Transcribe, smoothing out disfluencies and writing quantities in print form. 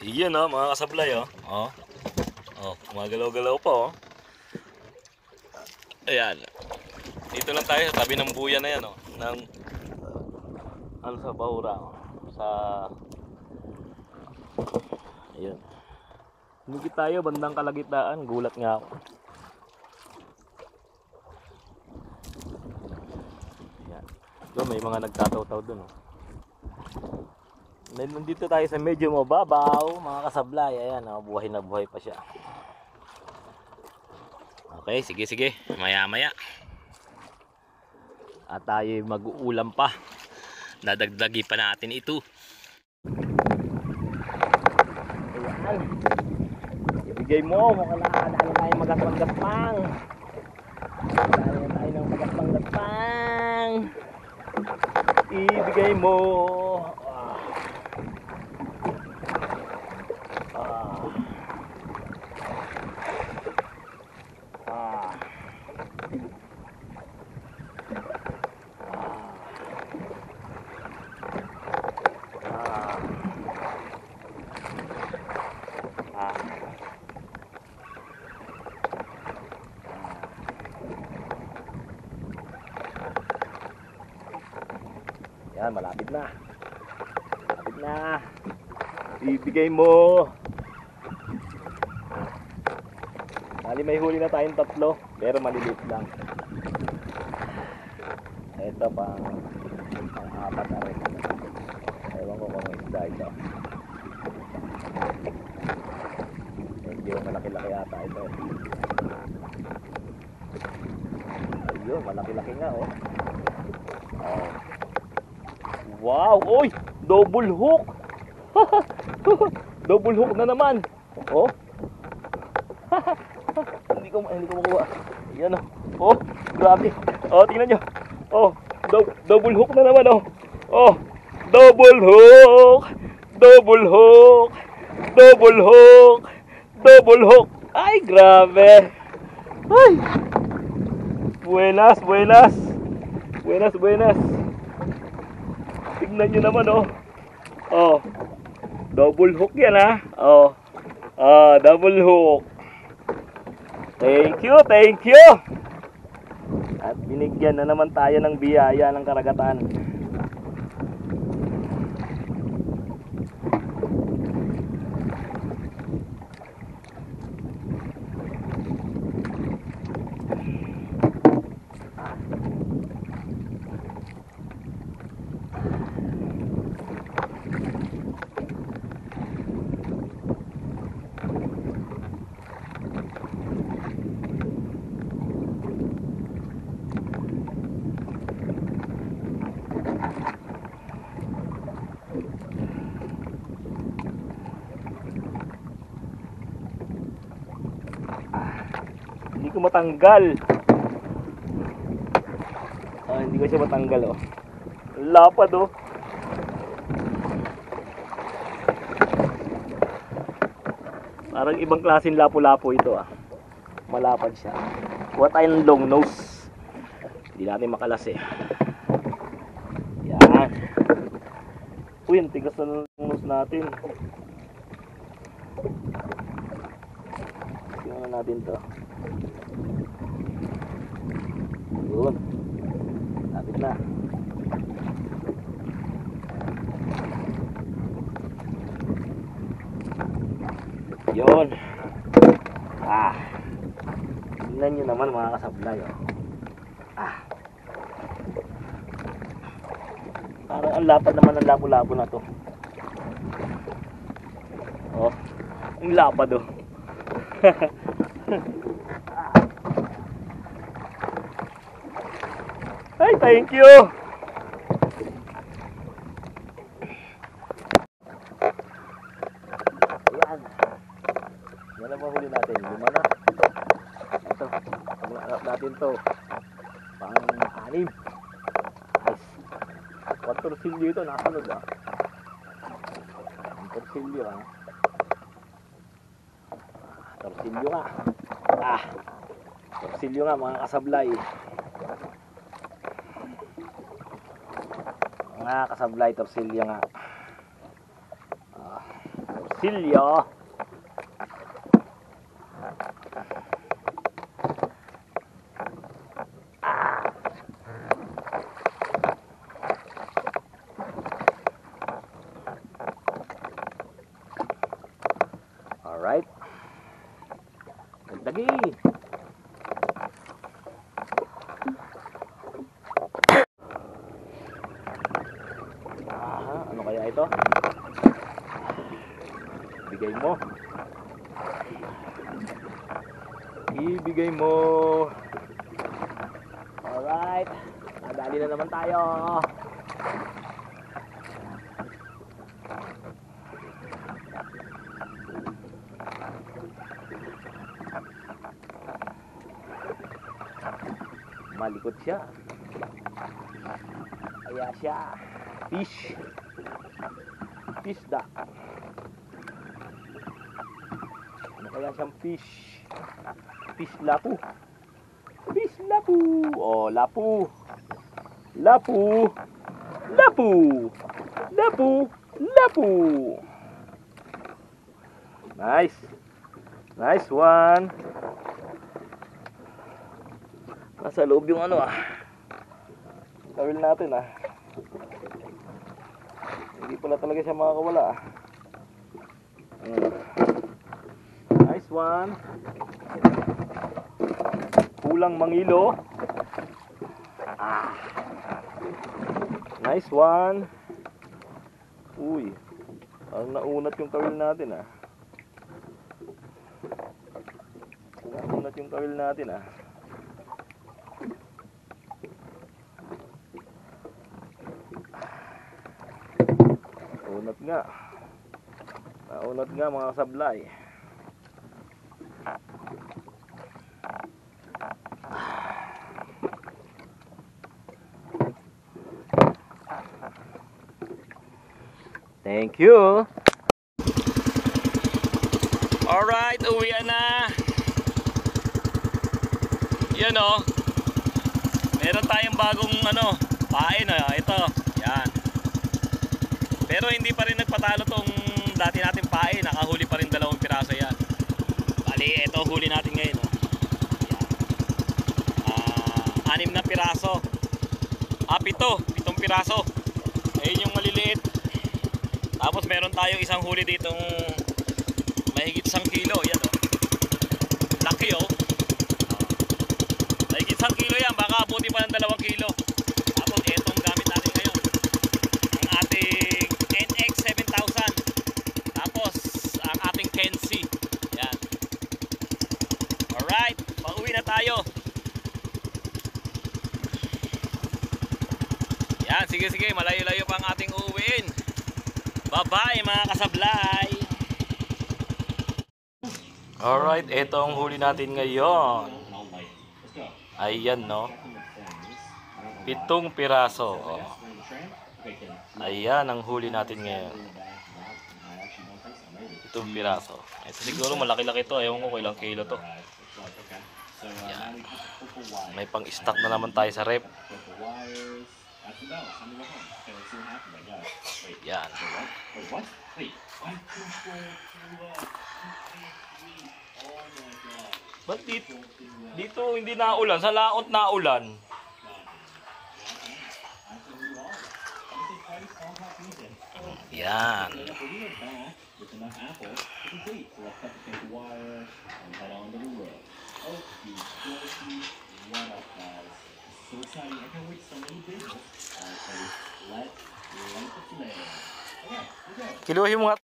Iyan oh, mga kasablay oh. Oh. Oh, gumagalaw-galaw pa oh. Ayan. Dito lang tayo sa tabi ng buya na yan oh. Ng ano sa Bahura oh. Sa ayan. Higit tayo bandang kalagitnaan, gulat nga ako. Ayan. Doon may mga nagtataw-taw doon oh. Nandito tayo sa medyo mababaw, mga kasablay. Ayan, oh, buhay na buhay pa siya. Okay, sige. Maya-maya. At tayo mag-uulam pa. Dadagdagi pa natin ito. Ayan. Ibigay mo, mukhang nakakadaan tayo magasmang-gasmang. Dahil tayo ng magasmang-gasmang. Ibigay mo. Yan, malapit na. Malapit na. Ibigay mo. Bali may huli na tayong 3, pero maliliit lang. Ito pang 4 na rin. Ewan ko kung isda ito. Medyo malaki-laki ata ito. Ayun, malaki-laki nga oh. Oh. Wow! Oy! Double hook! Double hook na naman! Oh! hindi ko makuha. Ayan oh. Oh! Grabe! Oh! Tingnan nyo! Oh! Double hook na naman oh! Oh! Double hook! Double hook! Double hook! Double hook! Ay! Grabe! Ay! Buenas! Tignan nyo naman oh. Oh. Double hook yan ha. Oh. Double hook. Thank you. At binigyan na naman tayo ng biyaya ng karagatan. Hindi ko matanggal. Hindi ko siya matanggal oh. Lapad oh. Parang ibang klaseng lapu-lapu ito ah. Malapad siya. Kuha tayo ng long nose. Hindi natin makalas eh. Yan. Uy, ang tigas na long nose natin. Tingnan natin to. Yun. Lapit na. Yun. Tingnan nyo naman mga kasablay oh. Parang ang lapad naman ng lapu-lapu na to. Oh. Ang lapad oh. Ay, thank you. Ayan. Yan ang mahuli natin. 5 na. Ito. Pag-aarap natin to. Pang-6. Nice. 4 torsilyo ito. Nakasunod ah. 4 torsilyo ah. Torsilyo nga. Torsilyo nga mga kasablay. Mga kasablay, torsilyo nga. Silya. Alright. Nagdagi. Ano kaya ito? Ibigay mo. Ibigay mo. Alright. Nadali na naman tayo. Malikot siya. Kaya siya. Fish. Fish da. Ano kaya siyang fish? Fish lapu. Fish lapu. Oh, lapu. Lapu. Lapu. Lapu. Lapu. Nice. Nice one. Nasa loob yung ano tawil natin Hindi pala talaga siya makakawala Nice one. Kulang mangilo. Nice one. Uy, ang naunat yung tawil natin Naunat yung tawil natin Naunat nga mga sablay. Thank you. Alright, uwian na. Yan meron tayong bagong pain ito. Yan. Pero hindi pa rin nagpatalo tong dati nating pain. Nakahuli pa rin 2 piraso yan. Bali, ito huli natin ngayon. Yan. 6 na piraso. 7 piraso. Ayun yung maliliit. Tapos meron tayong isang huli ditong mahigit 1 kilo. Yan laki mahigit 1 kilo yan. Baka abuti pa ng 2 kilo. Tapos etong gamit natin ngayon, ang ating NX 7000. Tapos ang ating Kensi. Yan. Alright, pauwi na tayo. Yan, sige, malayo-layo pa ang ating uuwiin. Bye-bye mga kasablay. Alright, ito ang huli natin ngayon. Ayan 7 piraso. Ayan ang huli natin ngayon. 7 piraso. Ito siguro malaki-laki to. Ewan ko ilang kilo to. Ayan. May pang-stock na naman tayo sa rep. Yan. Ba't dito hindi naulan? Sa laot naulan. Yan. Kiluhin mo nga.